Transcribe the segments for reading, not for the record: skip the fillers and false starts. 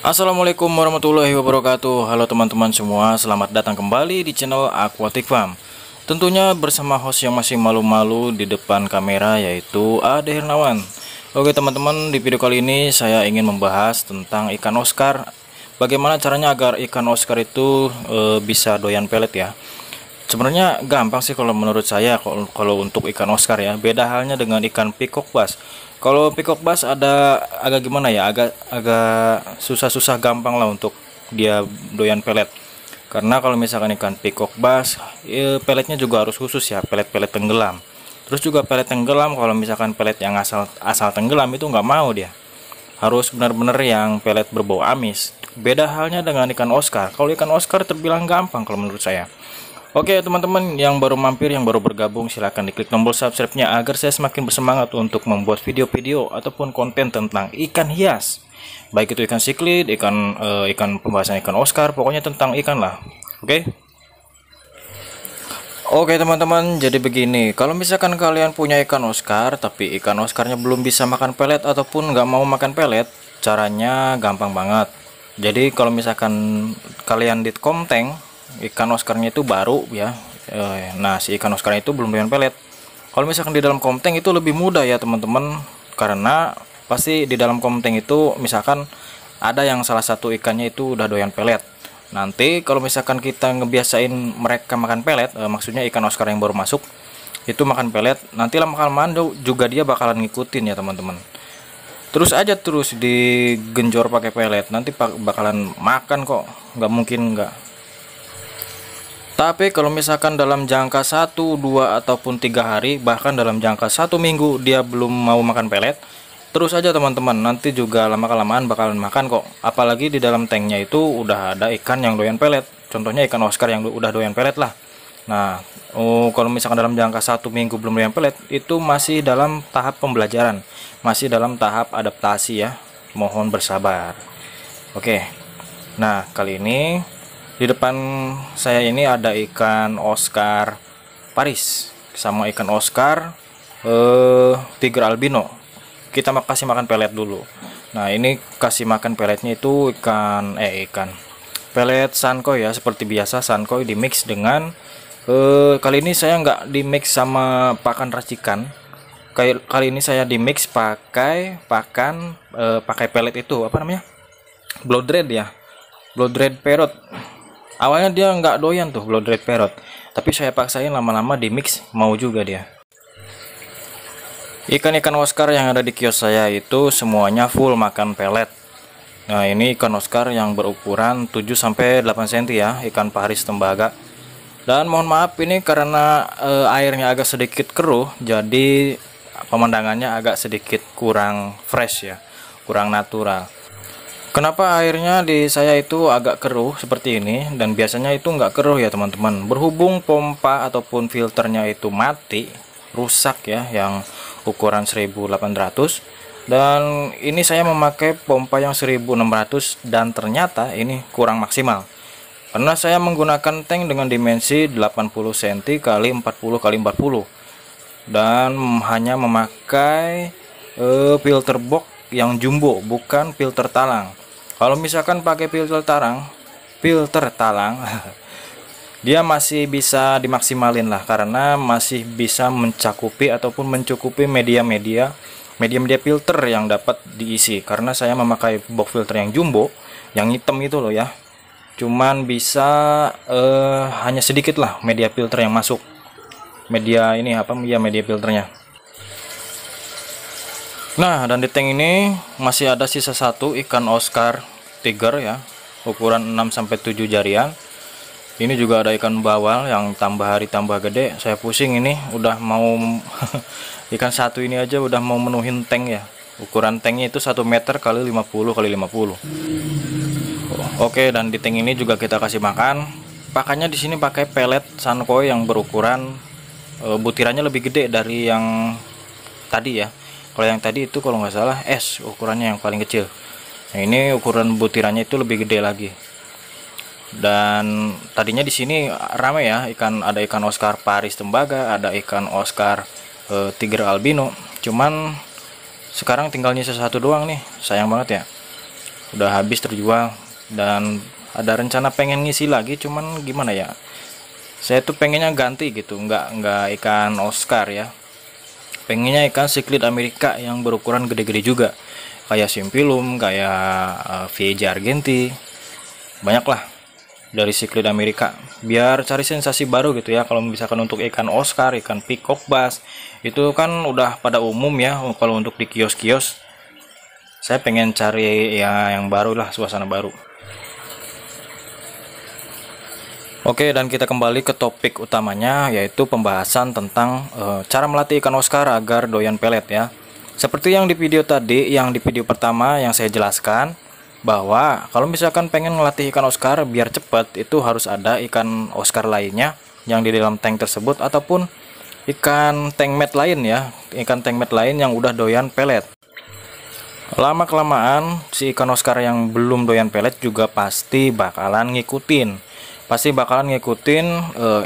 Assalamualaikum warahmatullahi wabarakatuh. Halo teman-teman semua, selamat datang kembali di channel Aquatic Farm. Tentunya bersama host yang masih malu-malu di depan kamera, yaitu Ade Hernawan. Oke teman-teman, di video kali ini saya ingin membahas tentang ikan Oscar. Bagaimana caranya agar ikan Oscar itu bisa doyan pelet ya. Sebenarnya gampang sih kalau menurut saya kalau untuk ikan Oscar ya. Beda halnya dengan ikan peacock bass. Kalau peacock bass ada agak gimana ya, agak susah-susah gampang lah untuk dia doyan pelet. Karena kalau misalkan ikan peacock bass, peletnya juga harus khusus ya, pelet-pelet tenggelam. Terus juga pelet tenggelam, kalau misalkan pelet yang asal tenggelam itu nggak mau dia. Harus benar-benar yang pelet berbau amis. Beda halnya dengan ikan Oscar. Kalau ikan Oscar terbilang gampang kalau menurut saya. Oke teman-teman yang baru mampir, yang baru bergabung, silahkan diklik tombol subscribe-nya agar saya semakin bersemangat untuk membuat video-video ataupun konten tentang ikan hias. Baik itu ikan siklid, ikan pembahasan ikan Oscar, pokoknya tentang ikan lah. Oke teman-teman, jadi begini, kalau misalkan kalian punya ikan Oscar tapi ikan Oscarnya belum bisa makan pelet ataupun nggak mau makan pelet, caranya gampang banget. Jadi kalau misalkan kalian di komteng, ikan Oscarnya itu baru ya, nah si ikan Oscar itu belum doyan pelet. Kalau misalkan di dalam komteng itu lebih mudah ya teman-teman, karena pasti di dalam komteng itu misalkan ada yang salah satu ikannya itu udah doyan pelet. Nanti kalau misalkan kita ngebiasain mereka makan pelet, maksudnya ikan Oscar yang baru masuk itu makan pelet, nanti lama-kelamaan juga dia bakalan ngikutin ya teman-teman. Terus aja terus digenjor pakai pelet, nanti bakalan makan kok, nggak mungkin nggak. Tapi kalau misalkan dalam jangka 1, 2, ataupun 3 hari, bahkan dalam jangka 1 minggu dia belum mau makan pelet, terus aja teman-teman, nanti juga lama-kelamaan bakalan makan kok. Apalagi di dalam tanknya itu udah ada ikan yang doyan pelet. Contohnya ikan Oscar yang udah doyan pelet lah. Nah, kalau misalkan dalam jangka 1 minggu belum doyan pelet, itu masih dalam tahap pembelajaran, masih dalam tahap adaptasi ya. Mohon bersabar. Oke. Nah, kali ini di depan saya ini ada ikan Oscar Paris sama ikan Oscar Tiger albino. Kita kasih makan pelet dulu. Nah, ini kasih makan peletnya itu ikan pelet Sankoy ya, seperti biasa Sankoy di mix dengan kali ini saya nggak di mix sama pakan racikan. Kali ini saya di mix pakai pakai pelet itu apa namanya? Blood red ya. Blood red parrot. Awalnya dia nggak doyan tuh blood red parrot, tapi saya paksain lama-lama di mix mau juga dia. Ikan-ikan Oscar yang ada di kios saya itu semuanya full makan pelet. Nah, ini ikan Oscar yang berukuran 7-8 cm ya, ikan Paris tembaga. Dan mohon maaf ini karena airnya agak sedikit keruh, jadi pemandangannya agak sedikit kurang fresh ya, kurang natural. Kenapa airnya di saya itu agak keruh seperti ini, dan biasanya itu nggak keruh ya teman-teman. Berhubung pompa ataupun filternya itu mati, rusak ya, yang ukuran 1800, dan ini saya memakai pompa yang 1600 dan ternyata ini kurang maksimal. Karena saya menggunakan tank dengan dimensi 80 cm x 40 x 40 dan hanya memakai filter box yang jumbo, bukan filter talang. Kalau misalkan pakai filter talang dia masih bisa dimaksimalin lah, karena masih bisa mencakupi ataupun mencukupi media filter yang dapat diisi. Karena saya memakai box filter yang jumbo, yang hitam itu loh ya, cuman bisa hanya sedikit lah media filter yang masuk. Media filternya. Nah, dan di tank ini masih ada sisa satu ikan Oscar Tiger ya, ukuran 6-7 jarian. Ini juga ada ikan bawal yang tambah hari tambah gede. Saya pusing ini, udah mau ikan satu ini aja udah mau menuhin tank ya. Ukuran tanknya itu 1 meter x 50 x 50. Oke, dan di tank ini juga kita kasih makan. Pakannya di sini pakai pelet Sankoy yang berukuran butirannya lebih gede dari yang tadi ya. Kalau yang tadi itu kalau nggak salah es ukurannya yang paling kecil. Nah, ini ukuran butirannya itu lebih gede lagi. Dan tadinya di sini ramai ya, ada ikan Oscar Paris tembaga, ada ikan Oscar Tiger albino. Cuman sekarang tinggal nyisa satu doang nih, sayang banget ya. udah habis terjual, dan ada rencana pengen ngisi lagi, cuman gimana ya, saya tuh pengennya ganti gitu, nggak ikan Oscar ya, pengennya ikan cichlid Amerika yang berukuran gede-gede juga, kayak Simpilum, kayak Vieja argenti, banyak lah dari cichlid Amerika, biar cari sensasi baru gitu ya. Kalau misalkan untuk ikan Oscar, ikan peacock bass itu kan udah pada umum ya, kalau untuk di kios-kios. Saya pengen cari ya yang baru lah, suasana baru. Oke, dan kita kembali ke topik utamanya, yaitu pembahasan tentang cara melatih ikan Oscar agar doyan pelet ya. Seperti yang di video tadi, yang di video pertama yang saya jelaskan, bahwa kalau misalkan pengen ngelatih ikan Oscar biar cepat, itu harus ada ikan Oscar lainnya yang di dalam tank tersebut, ataupun ikan tankmate lain ya, ikan tankmate lain yang udah doyan pelet. Lama kelamaan si ikan Oscar yang belum doyan pelet juga pasti bakalan ngikutin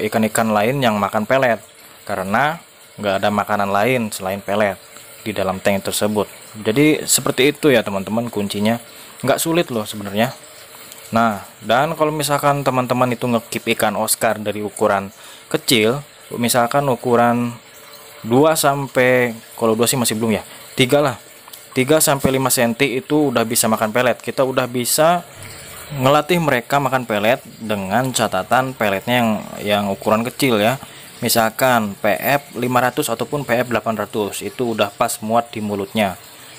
ikan-ikan lain yang makan pelet, karena nggak ada makanan lain selain pelet di dalam tank tersebut. Jadi seperti itu ya teman-teman, kuncinya nggak sulit loh sebenarnya. Nah, dan kalau misalkan teman-teman itu ngekip ikan Oscar dari ukuran kecil, misalkan ukuran 2 sampai, kalau 2 sih masih belum ya, 3 lah, 3 sampai 5 cm itu udah bisa makan pelet. Kita udah bisa ngelatih mereka makan pelet dengan catatan peletnya yang ukuran kecil ya. Misalkan PF 500 ataupun PF 800, itu udah pas muat di mulutnya.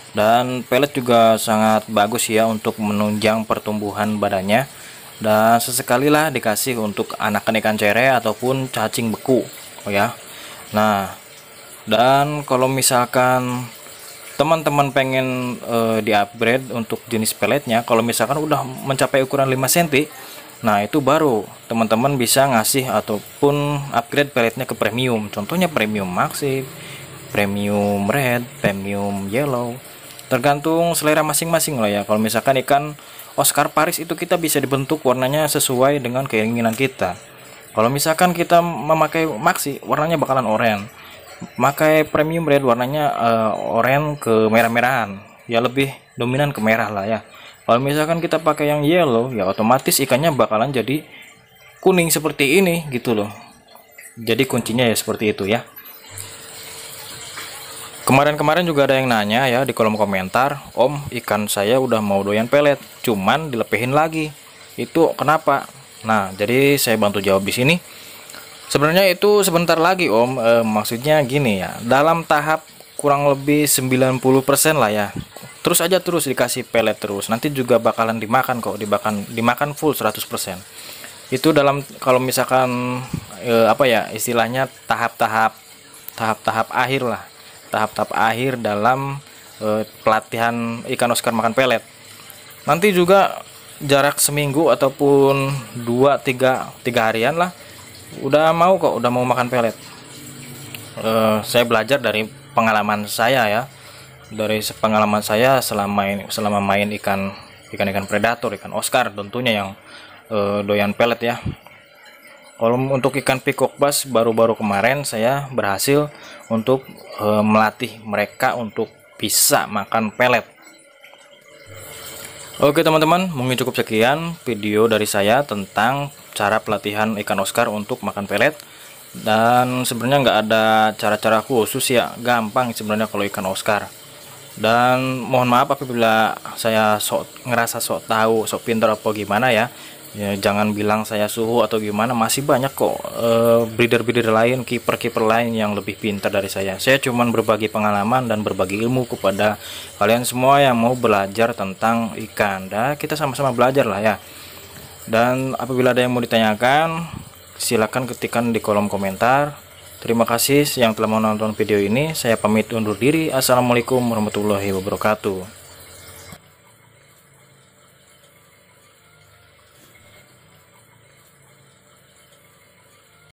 Dan pelet juga sangat bagus ya untuk menunjang pertumbuhan badannya, dan sesekali lah dikasih untuk anakan ikan cere ataupun cacing beku ya. Nah, dan kalau misalkan teman-teman pengen di-upgrade untuk jenis peletnya, kalau misalkan udah mencapai ukuran 5 cm, nah itu baru teman-teman bisa ngasih ataupun upgrade peletnya ke premium. Contohnya premium maxi, premium red, premium yellow, tergantung selera masing-masing lah ya. Kalau misalkan ikan Oscar Paris itu kita bisa dibentuk warnanya sesuai dengan keinginan kita. Kalau misalkan kita memakai maxi, warnanya bakalan oranye. Pakai premium red, warnanya oranye ke merah-merahan ya, lebih dominan ke merah lah ya. Kalau misalkan kita pakai yang yellow ya, otomatis ikannya bakalan jadi kuning seperti ini gitu loh. Jadi kuncinya ya seperti itu ya. Kemarin-kemarin juga ada yang nanya ya di kolom komentar, "Om, ikan saya udah mau doyan pelet, cuman dilepehin lagi. Itu kenapa?" Nah, jadi saya bantu jawab di sini. Sebenarnya itu sebentar lagi Om, maksudnya gini ya, dalam tahap kurang lebih 90% lah ya. Terus dikasih pelet terus, nanti juga bakalan dimakan kok, dimakan full 100%. Itu dalam, kalau misalkan apa ya istilahnya, tahap-tahap akhir lah. Tahap-tahap akhir dalam pelatihan ikan Oscar makan pelet. Nanti juga jarak seminggu ataupun 2-3 harian lah, udah mau makan pelet. Saya belajar dari pengalaman saya ya, selama main ikan predator, ikan Oscar tentunya yang doyan pelet ya. Kalau untuk ikan peacock bass, baru-baru kemarin saya berhasil untuk melatih mereka untuk bisa makan pelet. Oke teman-teman, mungkin cukup sekian video dari saya tentang cara pelatihan ikan Oscar untuk makan pelet. Dan sebenarnya nggak ada cara-cara khusus ya, gampang sebenarnya kalau ikan Oscar. Dan mohon maaf apabila saya ngerasa sok tahu, sok pintar apa gimana ya. Ya jangan bilang saya suhu atau gimana, masih banyak kok breeder-breeder lain, kiper-kiper lain yang lebih pintar dari saya. Saya cuman berbagi pengalaman dan berbagi ilmu kepada kalian semua yang mau belajar tentang ikan. Dan kita sama-sama belajar lah ya. Dan apabila ada yang mau ditanyakan, silakan ketikkan di kolom komentar. Terima kasih yang telah menonton video ini. Saya pamit undur diri. Assalamualaikum warahmatullahi wabarakatuh.